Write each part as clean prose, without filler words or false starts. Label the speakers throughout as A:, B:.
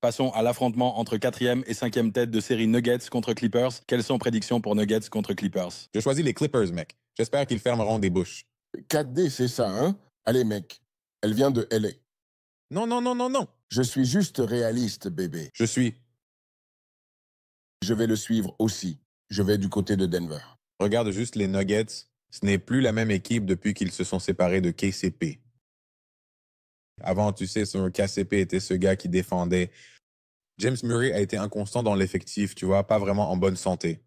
A: Passons à l'affrontement entre 4e et 5e tête de série Nuggets contre Clippers. Quelles sont prédictions pour Nuggets contre Clippers?
B: Je choisis les Clippers, mec. J'espère qu'ils fermeront des bouches.
C: 4D, c'est ça, hein? Allez, mec. Elle vient de LA.
B: Non, non, non, non, non.
C: Je suis juste réaliste, bébé.
B: Je suis.
C: Je vais le suivre aussi. Je vais du côté de Denver.
B: Regarde juste les Nuggets. Ce n'est plus la même équipe depuis qu'ils se sont séparés de KCP. Avant, tu sais, KCP était ce gars qui défendait. James Murray a été inconstant dans l'effectif, tu vois, pas vraiment en bonne santé.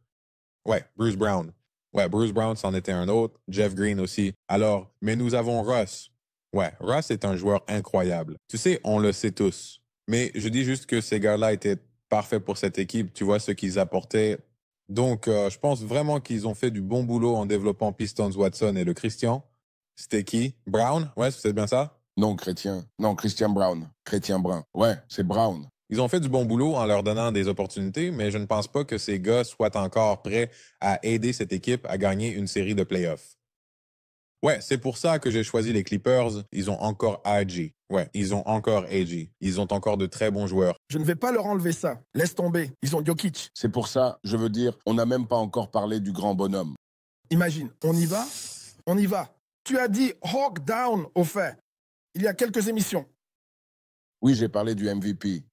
B: Ouais, Bruce Brown. Ouais, Bruce Brown, c'en était un autre. Jeff Green aussi. Alors, mais nous avons Russ. Ouais, Russ est un joueur incroyable. Tu sais, on le sait tous. Mais je dis juste que ces gars-là étaient parfaits pour cette équipe. Tu vois ce qu'ils apportaient. Donc, je pense vraiment qu'ils ont fait du bon boulot en développant Pistons Watson et le Christian. C'était qui? Brown? Ouais, c'est bien ça?
C: Non, Chrétien. Non, Christian Brown. Chrétien Brun. Ouais, c'est Brown.
B: Ils ont fait du bon boulot en leur donnant des opportunités, mais je ne pense pas que ces gars soient encore prêts à aider cette équipe à gagner une série de playoffs. Ouais, c'est pour ça que j'ai choisi les Clippers. Ils ont encore AG. Ouais, ils ont encore AG. Ils ont encore de très bons joueurs.
D: Je ne vais pas leur enlever ça. Laisse tomber. Ils ont Jokic.
C: C'est pour ça, je veux dire, on n'a même pas encore parlé du grand bonhomme.
D: Imagine, on y va? On y va. Tu as dit Hawk down au fait. Il y a quelques émissions.
C: Oui, j'ai parlé du MVP.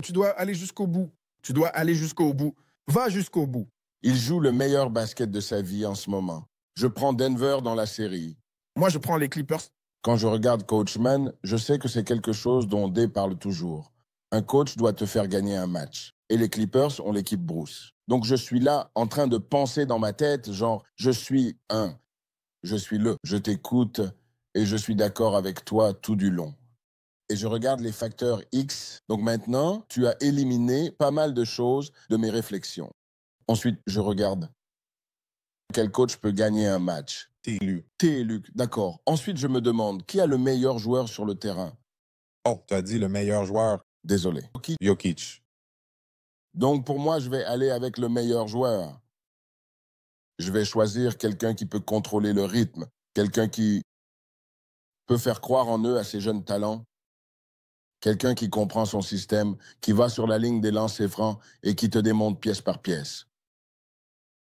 D: Tu dois aller jusqu'au bout. Tu dois aller jusqu'au bout. Va jusqu'au bout.
C: Il joue le meilleur basket de sa vie en ce moment. Je prends Denver dans la série.
D: Moi, je prends les Clippers.
C: Quand je regarde Coachman, je sais que c'est quelque chose dont D parle toujours. Un coach doit te faire gagner un match. Et les Clippers ont l'équipe Bruce. Donc je suis là en train de penser dans ma tête, genre, je suis je t'écoute et je suis d'accord avec toi tout du long. Et je regarde les facteurs X. Donc maintenant, tu as éliminé pas mal de choses de mes réflexions. Ensuite, je regarde quel coach peut gagner un match.
B: T'es élu.
C: T'es élu, d'accord. Ensuite, je me demande, qui a le meilleur joueur sur le terrain?
B: Oh, tu as dit le meilleur joueur.
C: Désolé.
B: Jokic.
C: Donc pour moi, je vais aller avec le meilleur joueur. Je vais choisir quelqu'un qui peut contrôler le rythme, quelqu'un qui peut faire croire en eux à ses jeunes talents, quelqu'un qui comprend son système, qui va sur la ligne des lancers francs et qui te démonte pièce par pièce.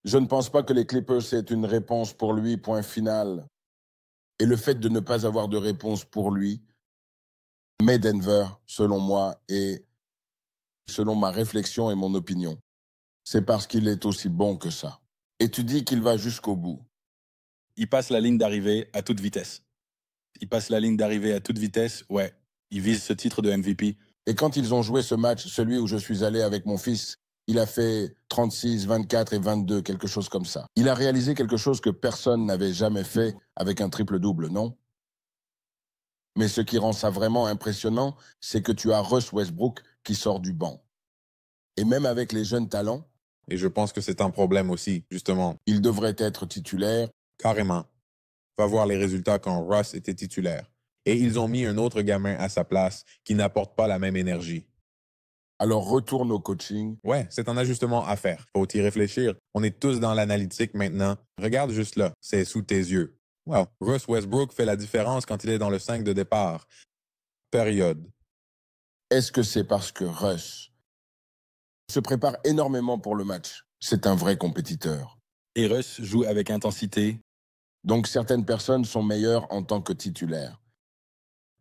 C: Je ne pense pas que les Clippers, c'est une réponse pour lui, point final. Et le fait de ne pas avoir de réponse pour lui met Denver, selon moi, et selon ma réflexion et mon opinion. C'est parce qu'il est aussi bon que ça. Et tu dis qu'il va jusqu'au bout.
A: Il passe la ligne d'arrivée à toute vitesse. Il passe la ligne d'arrivée à toute vitesse, ouais. Il vise ce titre de MVP.
C: Et quand ils ont joué ce match, celui où je suis allé avec mon fils, il a fait 36, 24 et 22, quelque chose comme ça. Il a réalisé quelque chose que personne n'avait jamais fait avec un triple-double, non? Mais ce qui rend ça vraiment impressionnant, c'est que tu as Russ Westbrook qui sort du banc. Et même avec les jeunes talents,
B: Et je pense que c'est un problème aussi, justement.
C: il devrait être titulaire.
B: Carrément. Va voir les résultats quand Russ était titulaire. Et ils ont mis un autre gamin à sa place qui n'apporte pas la même énergie.
C: Alors retourne au coaching.
B: Ouais, c'est un ajustement à faire. Faut y réfléchir. On est tous dans l'analytique maintenant. Regarde juste là, c'est sous tes yeux. Wow. Russ Westbrook fait la différence quand il est dans le 5 de départ. Période.
C: Est-ce que c'est parce que Russ se prépare énormément pour le match? C'est un vrai compétiteur.
A: Et Russ joue avec intensité.
C: Donc certaines personnes sont meilleures en tant que titulaires.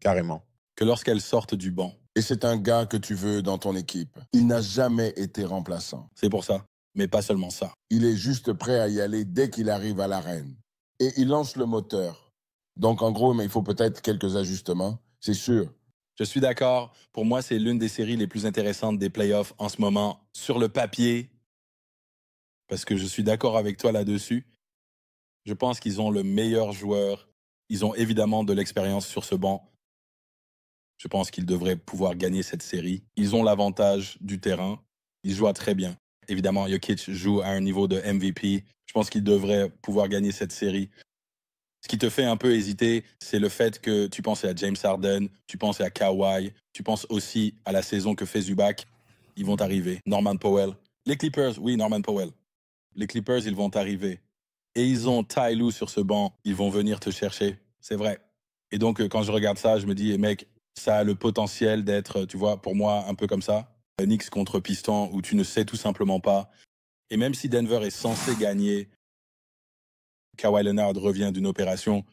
B: Carrément.
A: Que lorsqu'elles sortent du banc.
C: Et c'est un gars que tu veux dans ton équipe. Il n'a jamais été remplaçant.
A: C'est pour ça. Mais pas seulement ça.
C: Il est juste prêt à y aller dès qu'il arrive à l'arène. Et il lance le moteur. Donc en gros, mais il faut peut-être quelques ajustements, c'est sûr.
A: Je suis d'accord. Pour moi, c'est l'une des séries les plus intéressantes des playoffs en ce moment, sur le papier. Parce que je suis d'accord avec toi là-dessus. Je pense qu'ils ont le meilleur joueur. Ils ont évidemment de l'expérience sur ce banc. Je pense qu'ils devraient pouvoir gagner cette série. Ils ont l'avantage du terrain. Ils jouent très bien. Évidemment, Jokic joue à un niveau de MVP. Je pense qu'ils devraient pouvoir gagner cette série. Ce qui te fait un peu hésiter, c'est le fait que tu penses à James Harden, tu penses à Kawhi, tu penses aussi à la saison que fait Zubac. Ils vont arriver. Norman Powell. Les Clippers, oui, Norman Powell. Les Clippers, ils vont arriver. Et ils ont Ty Lue sur ce banc. Ils vont venir te chercher. C'est vrai. Et donc, quand je regarde ça, je me dis, mec, ça a le potentiel d'être, tu vois, pour moi, un peu comme ça. Knicks contre Pistons où tu ne sais tout simplement pas. Et même si Denver est censé gagner, Kawhi Leonard revient d'une opération,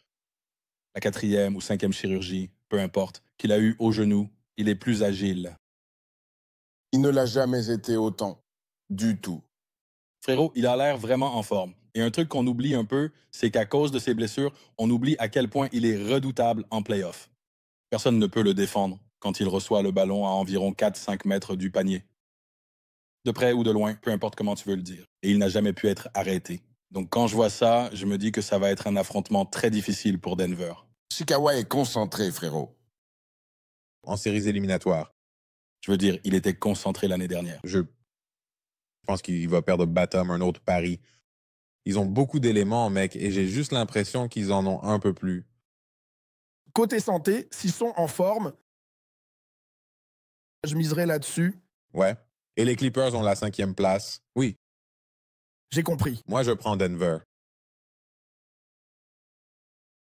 A: la 4e ou 5e chirurgie, peu importe, qu'il a eu au genou, il est plus agile.
C: Il ne l'a jamais été autant. Du tout.
A: Frérot, il a l'air vraiment en forme. Et un truc qu'on oublie un peu, c'est qu'à cause de ses blessures, on oublie à quel point il est redoutable en playoff. Personne ne peut le défendre quand il reçoit le ballon à environ 4-5 mètres du panier. De près ou de loin, peu importe comment tu veux le dire. Et il n'a jamais pu être arrêté. Donc quand je vois ça, je me dis que ça va être un affrontement très difficile pour Denver.
C: Si Kawhi est concentré, frérot.
B: En séries éliminatoires,
A: Je veux dire, il était concentré l'année dernière.
B: je pense qu'il va perdre Batum, un autre pari. Ils ont beaucoup d'éléments, mec, et j'ai juste l'impression qu'ils en ont un peu plus.
D: Côté santé, s'ils sont en forme, je miserai là-dessus.
B: Ouais. Et les Clippers ont la 5e place. Oui,
D: J'ai compris.
B: moi, je prends Denver.